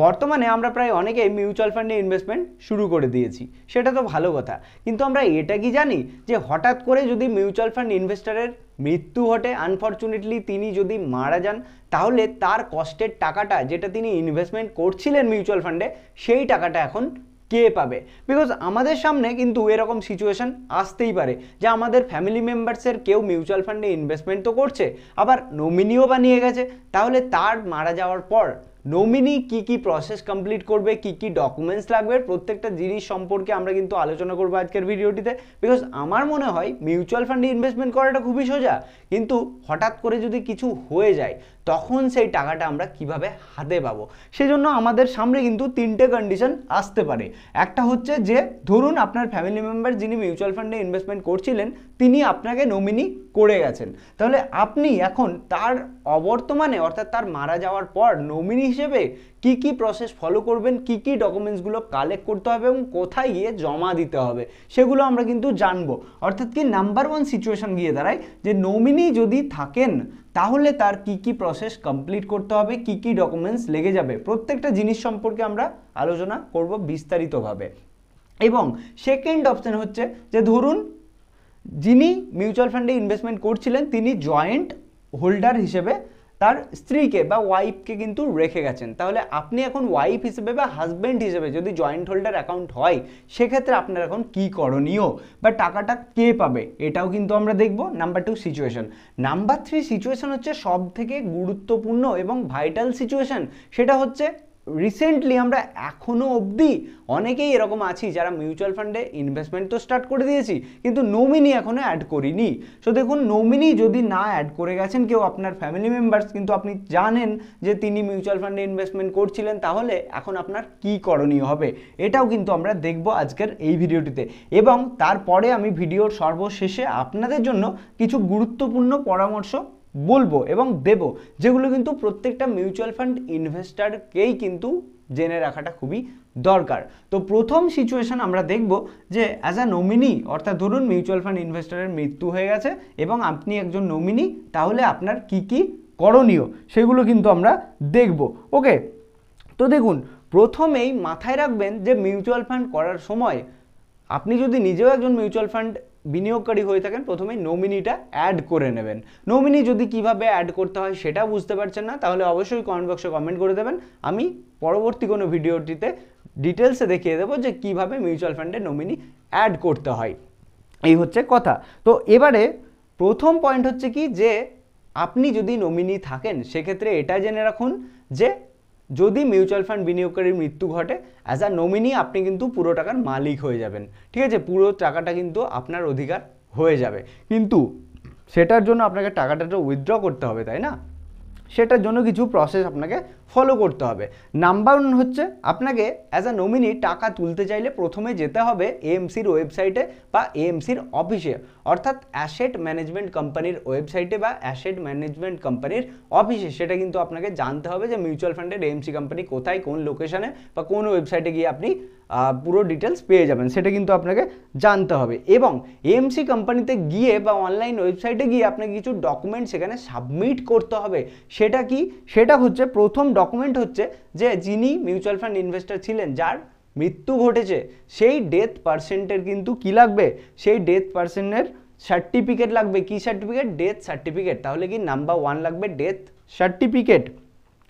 বর্তমানে আমরা প্রায় অনেকেই মিউচুয়াল ফান্ডে ইনভেস্টমেন্ট শুরু করে দিয়েছি, সেটা তো ভালো কথা, কিন্তু আমরা এটা কি জানি যে হঠাৎ করে যদি মিউচুয়াল ফান্ড ইনভেস্টরের মৃত্যু ঘটে, আনফর্চুনেটলি তিনি যদি মারা যান, তাহলে তার কষ্টের টাকাটা যেটা তিনি ইনভেস্টমেন্ট করছিলেন মিউচুয়াল ফান্ডে, সেই টাকাটা এখন কে পাবে? বিকজ আমাদের সামনে কিন্তু এরকম সিচুয়েশন আসতেই পারে যে আমাদের ফ্যামিলি মেম্বার্সের কেউ মিউচুয়াল ফান্ডে ইনভেস্টমেন্ট তো করছে, আবার নমিনিও বানিয়ে গেছে। তাহলে তার মারা যাওয়ার পর নমিনি কি কি প্রসেস কমপ্লিট করবে, কি কি ডকুমেন্টস লাগবে, প্রত্যেকটা জিনিস সম্পর্কে আমরা কিন্তু আলোচনা করবো আজকের ভিডিওটিতে। বিকজ আমার মনে হয় মিউচুয়াল ফান্ডে ইনভেস্টমেন্ট করাটা খুবই সোজা, কিন্তু হঠাৎ করে যদি কিছু হয়ে যায় তখন সেই টাকাটা আমরা কিভাবে হাতে পাবো, সেজন্য আমাদের সামনে কিন্তু তিনটে কন্ডিশন আসতে পারে। একটা হচ্ছে যে ধরুন আপনার ফ্যামিলি মেম্বার যিনি মিউচুয়াল ফান্ডে ইনভেস্টমেন্ট করছিলেন তিনি আপনাকে নমিনি করে গেছেন, তাহলে আপনি এখন তার অবর্তমানে অর্থাৎ তার মারা যাওয়ার পর নমিনি হিসেবে কি কি প্রসেস ফলো করবেন, কি কি ডকুমেন্টসগুলো কালেক্ট করতে হবে এবং কোথায় গিয়ে জমা দিতে হবে, সেগুলো আমরা কিন্তু জানবো। অর্থাৎ কি নাম্বার ওয়ান সিচুয়েশন গিয়ে দাঁড়ায় যে নমিনি যদি থাকেন তাহলে তার কি কি প্রসেস কমপ্লিট করতে হবে, কি কি ডকুমেন্টস লেগে যাবে, প্রত্যেকটা জিনিস সম্পর্কে আমরা আলোচনা করব বিস্তারিতভাবে। এবং সেকেন্ড অপশন হচ্ছে যে ধরুন যিনি মিউচুয়াল ফান্ডে ইনভেস্টমেন্ট করছিলেন তিনি জয়েন্ট হোল্ডার হিসেবে তার স্ত্রীকে বা ওয়াইফকে কিন্তু রেখে গেছেন, তাহলে আপনি এখন ওয়াইফ হিসেবে বা হাজব্যান্ড হিসেবে যদি জয়েন্ট হোল্ডার অ্যাকাউন্ট হয় সেক্ষেত্রে আপনার এখন কি করণীয় বা টাকাটা কে পাবে, এটাও কিন্তু আমরা দেখব। Number two situation. Number three situation হচ্ছে সব থেকে গুরুত্বপূর্ণ এবং ভাইটাল সিচুয়েশন, সেটা হচ্ছে রিসেন্টলি আমরা এখনো অবধি অনেকেই এরকম আছি যারা মিউচুয়াল ফান্ডে ইনভেস্টমেন্ট তো স্টার্ট করে দিয়েছি কিন্তু নমিনি এখনো অ্যাড করিনি। সো দেখুন, নমিনি যদি না অ্যাড করে গেছেন কেউ আপনার ফ্যামিলি মেম্বার্স, কিন্তু আপনি জানেন যে তিনি মিউচুয়াল ফান্ডে ইনভেস্টমেন্ট করছিলেন, তাহলে এখন আপনার কি করণীয় হবে, এটাও কিন্তু আমরা দেখব আজকের এই ভিডিওটিতে। এবং তারপরে আমি ভিডিওর সর্বশেষে আপনাদের জন্য কিছু গুরুত্বপূর্ণ পরামর্শ বলবো এবং দেব, যেগুলো কিন্তু প্রত্যেকটা মিউচুয়াল ফান্ড ইনভেস্টারকেই কিন্তু জেনে রাখাটা খুবই দরকার। তো প্রথম সিচুয়েশন আমরা দেখব যে অ্যাজ আ নমিনি, অর্থাৎ ধরুন মিউচুয়াল ফান্ড ইনভেস্টারের মৃত্যু হয়ে গেছে এবং আপনি একজন নমিনি, তাহলে আপনার কি কি করণীয় সেগুলো কিন্তু আমরা দেখব। ওকে, তো দেখুন, প্রথমেই মাথায় রাখবেন যে মিউচুয়াল ফান্ড করার সময় আপনি যদি নিজেও একজন মিউচুয়াল ফান্ড বিনিয়োগকারী হয়ে থাকেন, প্রথমেই নমিনিটা অ্যাড করে নেবেন। নমিনি যদি কিভাবে অ্যাড করতে হয় সেটা বুঝতে পারছেন না, তাহলে অবশ্যই কমেন্ট বক্সে কমেন্ট করে দেবেন, আমি পরবর্তী কোনো ভিডিওটিতে ডিটেলসে দেখিয়ে দেবো যে কিভাবে মিউচুয়াল ফান্ডে নমিনি অ্যাড করতে হয়। এই হচ্ছে কথা। তো এবারে প্রথম পয়েন্ট হচ্ছে কি যে আপনি যদি নমিনি থাকেন সেক্ষেত্রে এটা জেনে রাখুন যে যদি মিউচুয়াল ফান্ড বিনিয়োগকারীর মৃত্যু ঘটে, অ্যাজ আ নমিনি আপনি কিন্তু পুরো টাকার মালিক হয়ে যাবেন, ঠিক আছে, পুরো টাকাটা কিন্তু আপনার অধিকার হয়ে যাবে। কিন্তু সেটার জন্য আপনাকে টাকাটা তো উইথড্র করতে হবে, তাই না? সেটার জন্য কিছু প্রসেস আপনাকে ফলো করতে হবে। নাম্বার ওয়ান হচ্ছে আপনাকে অ্যাজ আ নমিনি টাকা তুলতে চাইলে প্রথমে যেতে হবে এএমসির ওয়েবসাইটে বা এএমসির অফিসে, অর্থাৎ অ্যাসেট ম্যানেজমেন্ট কোম্পানির ওয়েবসাইটে বা অ্যাসেট ম্যানেজমেন্ট কোম্পানির অফিসে। সেটা কিন্তু আপনাকে জানতে হবে যে মিউচুয়াল ফান্ডের এএমসি কোম্পানি কোথায়, কোন লোকেশনে বা কোন ওয়েবসাইটে গিয়ে আপনি পুরো ডিটেলস পেয়ে যাবেন, সেটা কিন্তু আপনাকে জানতে হবে। এবং এএমসি কোম্পানিতে গিয়ে বা অনলাইন ওয়েবসাইটে গিয়ে আপনাকে কিছু ডকুমেন্ট সেখানে সাবমিট করতে হবে। সেটা কি? সেটা হচ্ছে প্রথম ডকুমেন্ট হচ্ছে যে যিনি মিউচুয়াল ফান্ড ইনভেস্টর ছিলেন, যার মৃত্যু ঘটেছে, সেই ডেথ পার্সেন্টের কিন্তু কি লাগবে, সেই ডেথ পার্সেন্টের সার্টিফিকেট লাগবে। কি সার্টিফিকেট? Death certificate. তাহলে কি নাম্বার ওয়ান লাগবে ডেথ সার্টিফিকেট।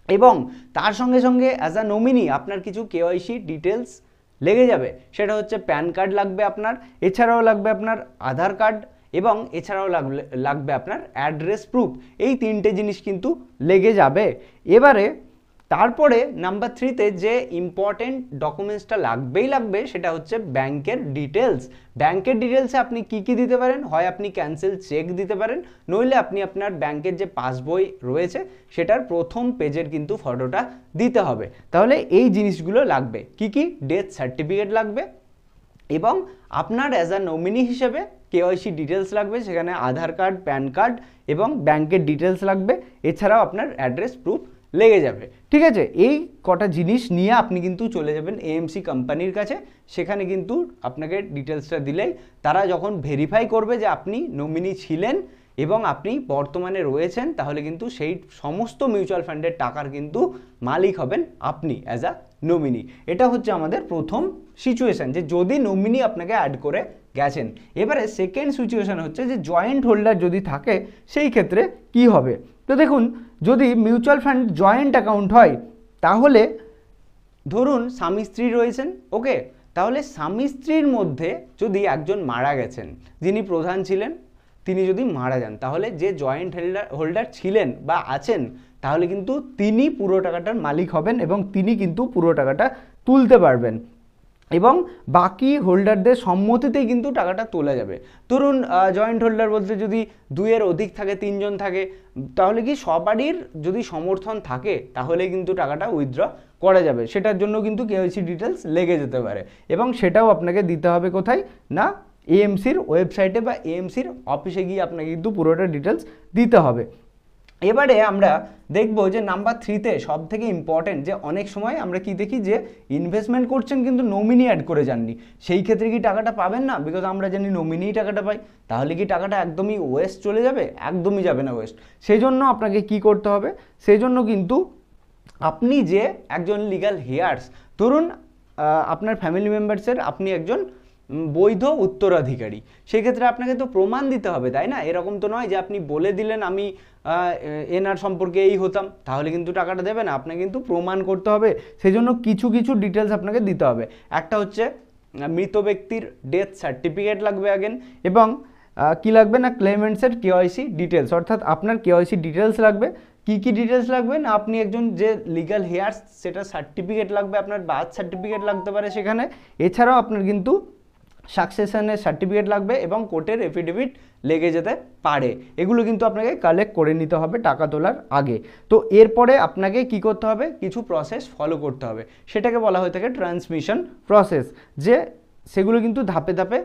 এবং তার সঙ্গে সঙ্গে অ্যাজ আ নমিনি আপনার কিছু কেওয়াইসি ডিটেলস লেগে যাবে, সেটা হচ্ছে প্যান কার্ড লাগবে আপনার, এছাড়াও লাগবে আপনার আধার কার্ড, এবং এছাড়াও লাগবে আপনার অ্যাড্রেস প্রুফ। এই তিনটে জিনিস কিন্তু লেগে যাবে। এবারে তারপরে নাম্বার থ্রিতে যে ইম্পর্টেন্ট ডকুমেন্টসটা লাগবেই লাগবে সেটা হচ্ছে ব্যাংকের ডিটেলস। ব্যাংকের ডিটেলসে আপনি কি কি দিতে পারেন? হয় আপনি ক্যান্সেল চেক দিতে পারেন, নইলে আপনি আপনার ব্যাংকের যে পাসবই রয়েছে সেটার প্রথম পেজের কিন্তু ফটোটা দিতে হবে। তাহলে এই জিনিসগুলো লাগবে। কি কি? ডেথ সার্টিফিকেট লাগবে, এবং আপনার অ্যাজ আ নমিনি হিসেবে কেওয়াইসি ডিটেলস লাগবে, সেখানে আধার কার্ড, প্যান কার্ড এবং ব্যাংকের ডিটেলস লাগবে, এছাড়াও আপনার অ্যাড্রেস প্রুফ লেগে যাবে, ঠিক আছে। এই কটা জিনিস নিয়ে আপনি কিন্তু চলে যাবেন এএমসি কোম্পানির কাছে, সেখানে কিন্তু আপনাকে ডিটেলসটা দিলেই তারা যখন ভেরিফাই করবে যে আপনি নমিনি ছিলেন এবং আপনি বর্তমানে রয়েছেন, তাহলে কিন্তু সেই সমস্ত মিউচুয়াল ফান্ডের টাকার কিন্তু মালিক হবেন আপনি অ্যাজ আ নমিনি। এটা হচ্ছে আমাদের প্রথম সিচুয়েশান, যে যদি নমিনি আপনাকে অ্যাড করে গেছেন। এবারে সেকেন্ড সিচুয়েশান হচ্ছে যে জয়েন্ট হোল্ডার যদি থাকে সেই ক্ষেত্রে কি হবে। তো দেখুন, যদি মিউচুয়াল ফান্ড জয়েন্ট অ্যাকাউন্ট হয়, তাহলে ধরুন স্বামী স্ত্রী রয়েছেন, ওকে, তাহলে স্বামী স্ত্রীর মধ্যে যদি একজন মারা গেছেন, যিনি প্রধান ছিলেন, তিনি যদি মারা যান, তাহলে যে জয়েন্ট হোল্ডার ছিলেন বা আছেন, তাহলে কিন্তু তিনি পুরো টাকাটার মালিক হবেন এবং তিনি কিন্তু পুরো টাকাটা তুলতে পারবেন এবং বাকি হোল্ডারদের সম্মতিতেই কিন্তু টাকাটা তোলা যাবে। ধরুন জয়েন্ট হোল্ডার বলতে যদি 2-এর অধিক থাকে, 3 জন থাকে, তাহলে কি সবারই যদি সমর্থন থাকে তাহলে কিন্তু টাকাটা উইথড্র করা যাবে। সেটার জন্য কিন্তু কেওয়াইসি ডিটেলস লেগে যেতে পারে এবং সেটাও আপনাকে দিতে হবে কোথায় না, এএমসির ওয়েবসাইটে বা এএমসির অফিসে গিয়ে আপনাকে কিন্তু পুরোটা ডিটেলস দিতে হবে। এবারে আমরা দেখব যে নাম্বার 3তে সব থেকে ইম্পর্টেন্ট, যে অনেক সময় আমরা কি দেখি যে ইনভেস্টমেন্ট করছেন কিন্তু নমিনি অ্যাড করে যাননি, সেই ক্ষেত্রে কি টাকাটা পাবেন না? বিকজ আমরা জানি নমিনি টাকাটা পাই, তাহলে কি টাকাটা একদমই ওয়েস্ট চলে যাবে? একদমই যাবে না ওয়েস্ট। সেই জন্য আপনাকে কি করতে হবে, সেই জন্য কিন্তু আপনি যে একজন লিগ্যাল হেয়ার্স, ধরুন আপনার ফ্যামিলি মেম্বার্সের আপনি একজন বৈধ উত্তরাধিকারী, সেক্ষেত্রে আপনাকে তো প্রমাণ দিতে হবে, তাই না? এরকম তো নয় যে আপনি বলে দিলেন আমি এনার সম্পর্কে এই হতাম, তাহলে কিন্তু টাকাটা দেবে না, আপনাকে কিন্তু প্রমাণ করতে হবে। সেই জন্য কিছু কিছু ডিটেলস আপনাকে দিতে হবে। একটা হচ্ছে মৃত ব্যক্তির ডেথ সার্টিফিকেট লাগবে আগেন, এবং কি লাগবে না, ক্লেমেন্টসের কেওয়াইসি ডিটেলস, অর্থাৎ আপনার কেওয়াইসি ডিটেলস লাগবে। কি কি ডিটেলস লাগবে না, আপনি একজন যে লিগ্যাল হেয়ার্স সেটা সার্টিফিকেট লাগবে, আপনার বার্থ সার্টিফিকেট লাগতে পারে সেখানে, এছাড়াও আপনার কিন্তু সাকসেশনের সার্টিফিকেট লাগবে এবং কোর্টের এফিডেভিট লেগে যেতে পারে। এগুলো কিন্তু আপনাকে কালেক্ট করে নিতে হবে টাকা তোলার আগে। তো এরপরে আপনাকে কি করতে হবে, কিছু প্রসেস ফলো করতে হবে, সেটাকে বলা হয়ে থাকে ট্রান্সমিশন প্রসেস, যে সেগুলো কিন্তু ধাপে ধাপে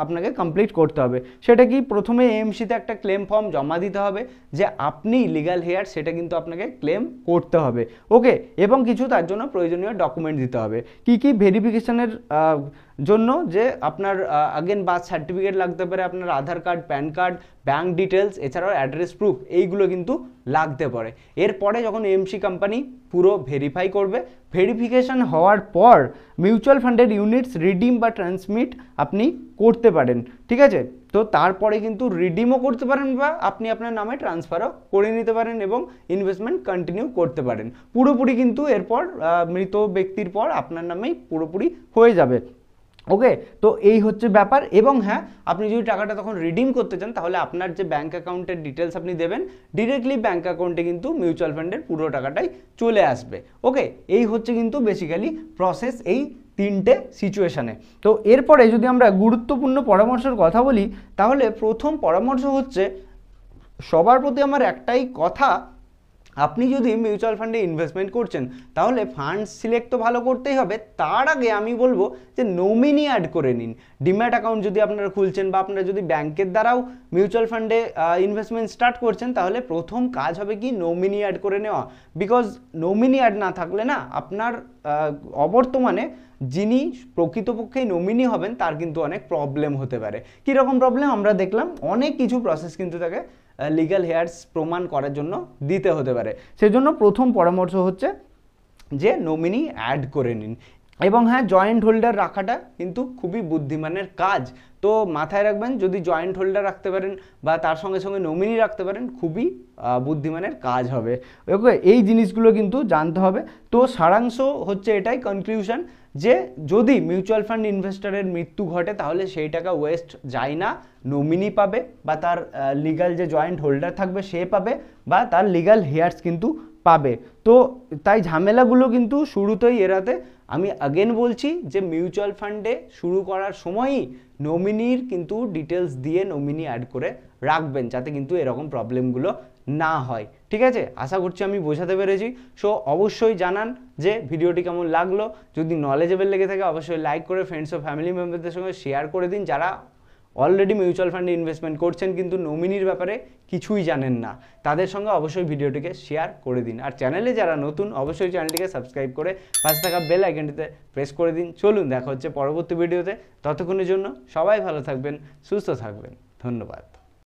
আপনাকে কমপ্লিট করতে হবে। সেটা কি, প্রথমে এএমসিতে একটা ক্লেম ফর্ম জমা দিতে হবে যে আপনি লিগ্যাল হেয়ার, সেটা কিন্তু আপনাকে ক্লেম করতে হবে, ওকে, এবং কিছু তার জন্য প্রয়োজনীয় ডকুমেন্ট দিতে হবে। কি কি ভেরিফিকেশনের জন্য, যে আপনার আগেন বার্থ সার্টিফিকেট লাগতে পারে, আপনার Aadhaar card, PAN card, bank details, এছাড়াও অ্যাড্রেস প্রুফ, এইগুলো কিন্তু লাগতে পারে। এরপরে যখন এএমসি কোম্পানি পুরো ভেরিফাই করবে, ভেরিফিকেশন হওয়ার পর মিউচুয়াল ফান্ডের ইউনিটস রিডিম বা ট্রান্সমিট আপনি করতে পারেন, ঠিক আছে? তো তারপরে কিন্তু রিডিমও করতে পারেন বা আপনি আপনার নামে ট্রান্সফারও করে নিতে পারেন এবং ইনভেস্টমেন্ট কন্টিনিউ করতে পারেন। পুরোপুরি কিন্তু এরপর মৃত ব্যক্তির পর আপনার নামেই পুরোপুরি হয়ে যাবে, ওকে। তো এই হচ্ছে ব্যাপার। এবং হ্যাঁ, আপনি যদি টাকাটা তখন রিডিম করতে চান, তাহলে আপনার যে ব্যাঙ্ক অ্যাকাউন্টের ডিটেলস আপনি দেবেন, ডিরেক্টলি ব্যাঙ্ক অ্যাকাউন্টে কিন্তু মিউচুয়াল ফান্ডের পুরো টাকাটাই চলে আসবে, ওকে। এই হচ্ছে কিন্তু বেসিক্যালি প্রসেস এই 3টে সিচুয়েশানে। তো এরপরে যদি আমরা গুরুত্বপূর্ণ পরামর্শের কথা বলি, তাহলে প্রথম পরামর্শ হচ্ছে, সবার প্রতি আমার একটাই কথা, আপনি যদি মিউচুয়াল ফান্ডে ইনভেস্টমেন্ট করছেন, তাহলে ফান্ড সিলেক্ট তো ভালো করতেই হবে, তার আগে আমি বলবো যে নমিনি অ্যাড করে নিন। ডিম্যাট অ্যাকাউন্ট যদি আপনারা খুলছেন বা আপনারা যদি ব্যাংকের দ্বারাও মিউচুয়াল ফান্ডে ইনভেস্টমেন্ট স্টার্ট করছেন, তাহলে প্রথম কাজ হবে কি, নমিনি অ্যাড করে নেওয়া। বিকজ নমিনি অ্যাড না থাকলে না, আপনার অবর্তমানে যিনি প্রকৃতপক্ষেই নমিনি হবেন তার কিন্তু অনেক প্রবলেম হতে পারে। কীরকম প্রবলেম আমরা দেখলাম, অনেক কিছু প্রসেস কিন্তু তাকে লিগ্যাল হেয়ার্স প্রমাণ করার জন্য দিতে হতে পারে। সেজন্য প্রথম পরামর্শ হচ্ছে যে নমিনি অ্যাড করে নিন। এবং হ্যাঁ, জয়েন্ট হোল্ডার রাখাটা কিন্তু খুবই বুদ্ধিমানের কাজ। তো মাথায় রাখবেন, যদি জয়েন্ট হোল্ডার রাখতে পারেন বা তার সঙ্গে সঙ্গে নমিনি রাখতে পারেন, খুবই বুদ্ধিমানের কাজ হবে, ওকে। এই জিনিসগুলো কিন্তু জানতে হবে। তো সারাংশ হচ্ছে এটাই, কনক্লুশন, যে যদি মিউচুয়াল ফান্ড ইনভেস্টরের মৃত্যু ঘটে, তাহলে সেই টাকা ওয়েস্ট যায় না, নমিনি পাবে বা তার লিগ্যাল যে জয়েন্ট হোল্ডার থাকবে সে পাবে বা তার লিগ্যাল হেয়ার্স কিন্তু পাবে। তো তাই ঝামেলাগুলো কিন্তু শুরুতেই এড়াতে আমি আগেন বলছি যে মিউচুয়াল ফান্ডে শুরু করার সময়ই নমিনির কিন্তু ডিটেলস দিয়ে নমিনি অ্যাড করে রাখবেন, যাতে কিন্তু এরকম প্রবলেমগুলো না হয়, ঠিক আছে? আশা করছি আমি বোঝাতে পেরেছি। সো অবশ্যই জানান যে ভিডিওটি কেমন লাগলো। যদি নলেজেবল লেগে থাকে অবশ্যই লাইক করে ফ্রেন্ডস ও ফ্যামিলি মেম্বারদের সঙ্গে শেয়ার করে দিন, যারা অলরেডি মিউচুয়াল ফান্ডে ইনভেস্টমেন্ট করছেন কিন্তু নমিনির ব্যাপারে কিছুই জানেন না, তাদের সঙ্গে অবশ্যই ভিডিওটিকে শেয়ার করে দিন। আর চ্যানেলে যারা নতুন, অবশ্যই চ্যানেলটিকে সাবস্ক্রাইব করে পাশে থাকা বেল আইকনটিতে প্রেস করে দিন। চলুন দেখা হচ্ছে পরবর্তী ভিডিওতে। ততক্ষণের জন্য সবাই ভালো থাকবেন, সুস্থ থাকবেন, ধন্যবাদ।